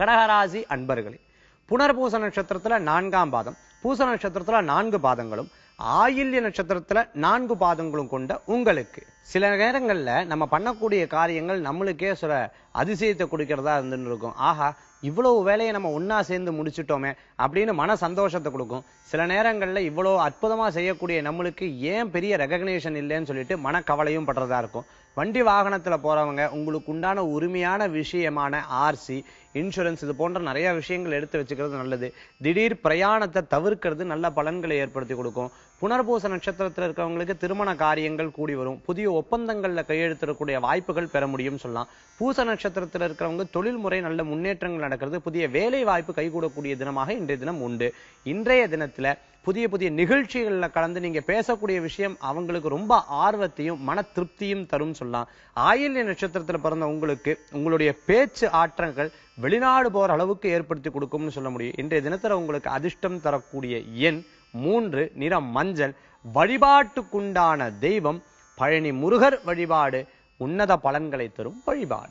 கடகராசி அன்பர்களே, புனர்பூச நட்சத்திரத்துல 4ஆம் பாதம், பூச நட்சத்திரத்துல 4 பாதங்களும், ஆயில்ய நட்சத்திரத்துல 4 பாதங்களும் கொண்ட உங்களுக்கு சில நேரங்கள்ல நம்ம பண்ணக்கூடிய காரியங்கள் நம்மளுக்கே சில அதிசயத்தை கொடுக்கிறதா இருந்துன்னு இருக்கும். ஆஹா, இவ்வளவு வேலையை நம்ம ஒன்னா சேர்ந்து முடிச்சுட்டோமே அப்படின்னு மன சந்தோஷத்தை கொடுக்கும். சில நேரங்கள்ல இவ்வளவு அற்புதமா செய்யக்கூடிய நம்மளுக்கு ஏன் பெரிய ரெகக்னேஷன் இல்லைன்னு சொல்லிட்டு மனக்கவலையும் படுறதா இருக்கும். வண்டி வாகனத்துல போறவங்க உங்களுக்கு உண்டான உரிமையான விஷயமான ஆர்சி, இன்சூரன்ஸ் இது போன்ற நிறைய விஷயங்கள் எடுத்து வச்சுக்கிறது நல்லது. திடீர் பிரயாணத்தை தவிர்க்கிறது நல்ல பலன்களை ஏற்படுத்தி கொடுக்கும். புனர்பூச நட்சத்திரத்தில் இருக்கிறவங்களுக்கு திருமண காரியங்கள் கூடி வரும். புதிய ஒப்பந்தங்கள்ல கையெழுத்திடக்கூடிய வாய்ப்புகள் பெற முடியும் சொல்லலாம். பூச நட்சத்திரத்தில் இருக்கிறவங்க தொழில் முறை நல்ல முன்னேற்றங்கள் நடக்கிறது. புதிய வேலை வாய்ப்பு கைகூடக்கூடிய தினமாக இன்றைய தினம் உண்டு. இன்றைய தினத்துல புதிய புதிய நிகழ்ச்சிகள்ல கலந்து நீங்க பேசக்கூடிய விஷயம் அவங்களுக்கு ரொம்ப ஆர்வத்தையும் மன திருப்தியும் தரும் சொல்லலாம். ஆயில்ய நட்சத்திரத்துல பிறந்த உங்களுக்கு உங்களுடைய பேச்சு ஆற்றங்கள் வெளிநாடு போற அளவுக்கு ஏற்படுத்தி கொடுக்கும்னு சொல்ல முடியும். இன்றைய தினத்துல உங்களுக்கு அதிர்ஷ்டம் தரக்கூடிய எண் 3, நிறம் மஞ்சள். வழிபாட்டுக்குண்டான தெய்வம் பழனி முருகர் வழிபாடு உன்னத பலன்களை தரும் வழிபாடு.